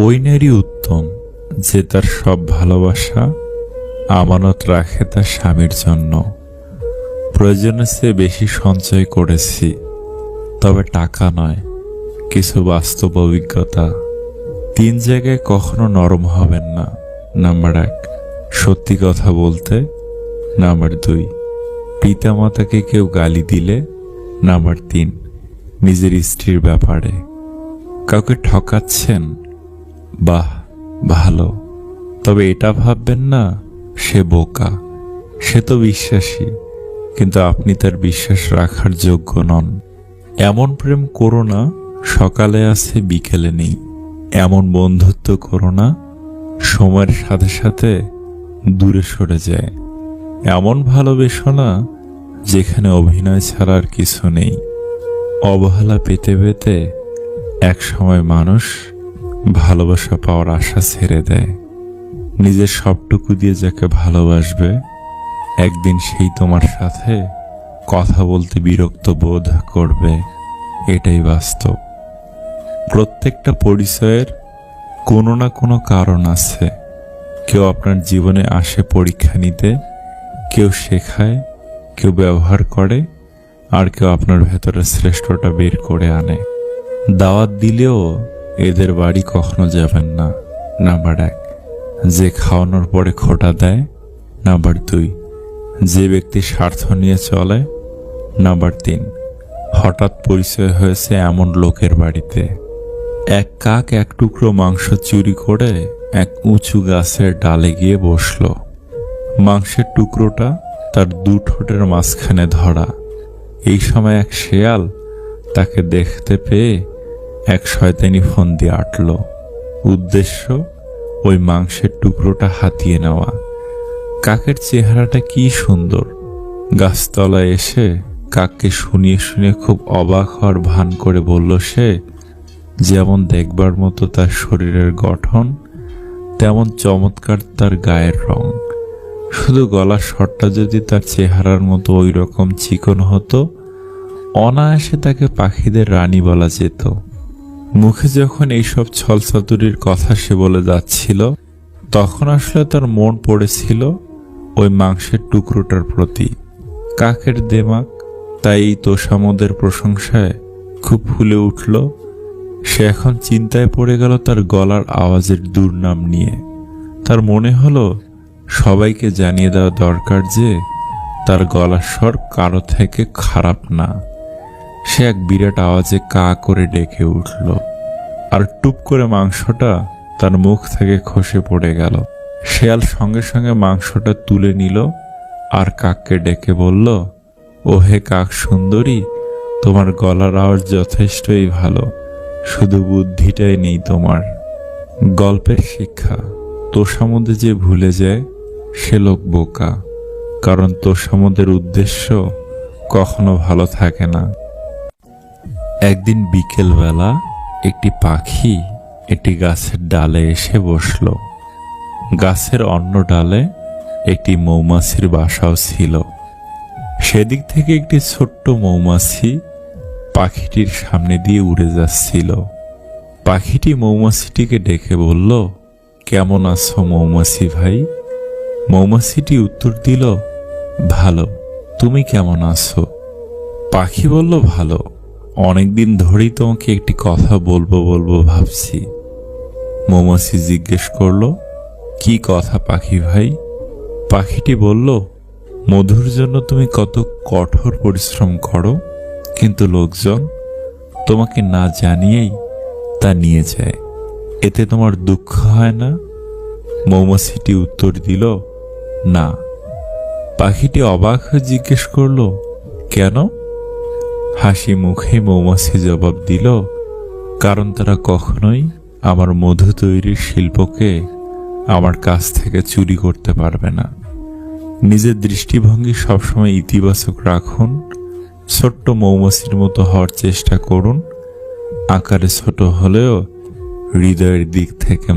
ওই নারী উত্তম যে তার সব ভালোবাসা আমানত রাখে তার স্বামীর জন্য। প্রয়োজনের চেয়ে বেশি সঞ্চয় করেছি, তবে টাকা নয়, কিছু বাস্তব অভিজ্ঞতা। 3 জায়গায় কখনো নরম হবেন না। নাম্বার 1, সত্যি কথা বলতে। নাম্বার 2, পিতামাতাকে কেউ গালি দিলে। নাম্বার 3, নিজের স্ত্রীর ব্যাপারে। কাউকে ঠকাচ্ছেন? বাহ, ভালো, তবে এটা ভাববেন না সে বোকা। সে তো বিশ্বাসী, কিন্তু আপনি তার বিশ্বাস রাখার যোগ্য নন। এমন প্রেম করো না সকালে আছে বিকেলে নেই। এমন বন্ধুত্ব করো না সময়ের সাথে সাথে দূরে সরে যায়। এমন ভালোবেসো না যেখানে অভিনয় ছাড়া আর কিছু নেই। অবহেলা পেতে পেতে এক সময় মানুষ ভালোবাসা পাওয়ার আশা ছেড়ে দেয়। নিজের সবটুকু দিয়ে যাকে ভালোবাসবে, একদিন সেই তোমার সাথে কথা বলতে বিরক্ত বোধ করবে। এটাই বাস্তব। প্রত্যেকটা পরিচয়ের কোনো না কোনো কারণ আছে। কেউ আপনার জীবনে আসে পরীক্ষা নিতে, কেউ শেখায়, কেউ ব্যবহার করে, আর কেউ আপনার ভেতরে শ্রেষ্ঠটা বের করে আনে। দাওয়াত দিলেও এদের বাড়ি কখনো যাবেন না। নাম্বার 1, যে খাওয়ানোর পরে খোঁটা দেয়। নাম্বার 2, যে ব্যক্তি স্বার্থ নিয়ে চলে। নাম্বার 3, হঠাৎ পরিচয় হয়েছে এমন লোকের বাড়িতে। এক কাক এক টুকরো মাংস চুরি করে এক উঁচু গাছের ডালে গিয়ে বসল। মাংসের টুকরোটা তার 2 ঠোঁটের মাঝখানে ধরা। এই সময় এক শেয়াল তাকে দেখতে পেয়ে এক শয়তানি ফন্দি আটল। উদ্দেশ্য ওই মাংসের টুকরোটা হাতিয়ে নেওয়া। কাকের চেহারাটা কি সুন্দর। গাছতলায় এসে কাককে শুনিয়ে শুনিয়ে খুব অবাক হওয়ার ভান করে বলল সে, যেমন দেখবার মতো তার শরীরের গঠন, তেমন চমৎকার তার গায়ের রং। শুধু গলার স্বরটা যদি তার চেহারার মতো ওই রকম চিকন হতো, অনায়াসে তাকে পাখিদের রানী বলা যেত। মুখে যখন এইসব ছলচাতুরির কথা সে বলে যাচ্ছিল, তখন আসলে তার মন পড়েছিল ওই মাংসের টুকরোটার প্রতি। কাকের দেমাগ তাই এই তোষামোদের প্রশংসায় খুব ফুলে উঠল। সে এখন চিন্তায় পড়ে গেল তার গলার আওয়াজের দুর্নাম নিয়ে। তার মনে হলো সবাইকে জানিয়ে দেওয়া দরকার যে তার গলার স্বর কারো থেকে খারাপ না। সে এক বিরাট আওয়াজে কা করে ডেকে উঠল, আর টুপ করে মাংসটা তার মুখ থেকে খসে পড়ে গেল। শেয়াল সঙ্গে সঙ্গে মাংসটা তুলে নিল আর কাককে ডেকে বলল, ও হে কাক সুন্দরী, তোমার গলার আওয়াজ যথেষ্টই ভালো, শুধু বুদ্ধিটাই নেই তোমার। গল্পের শিক্ষা, তোষামোদে যে ভুলে যায় সে লোক বোকা, কারণ তোষামোদের উদ্দেশ্য কখনো ভালো থাকে না। একদিন বিকেলবেলা একটি পাখি একটি গাছের ডালে এসে বসল। গাছের অন্য ডালে একটি মৌমাছির বাসাও ছিল। সেদিক থেকে একটি ছোট্ট মৌমাছি পাখিটির সামনে দিয়ে উড়ে যাচ্ছিল। পাখিটি মৌমাছিটিকে ডেকে বলল, কেমন আছো মৌমাছি ভাই? মৌমাছিটি উত্তর দিল, ভালো, তুমি কেমন আছো? পাখি বলল, ভালো, অনেকদিন ধরেই তোমাকে একটি কথা বলবো ভাবছি। মৌমাছি জিজ্ঞেস করল, কি কথা পাখি ভাই? পাখিটি বলল, মধুর জন্য তুমি কত কঠোর পরিশ্রম করো, কিন্তু লোকজন তোমাকে না জানিয়েই তা নিয়ে যায়, এতে তোমার দুঃখ হয় না? মৌমাছিটি উত্তর দিল, না। পাখিটি অবাক হয়ে জিজ্ঞেস করল, কেন? হাসি মুখে মৌমাছি জবাব দিল, কারণ তারা কখনোই আমার মধু তৈরির শিল্পকে আমার কাছ থেকে চুরি করতে পারবে না। নিজের দৃষ্টিভঙ্গি সবসময় ইতিবাচক রাখুন। ছোট্ট মৌমাছির মতো হওয়ার চেষ্টা করুন। আকারে ছোট হলেও হৃদয়ের দিক থেকে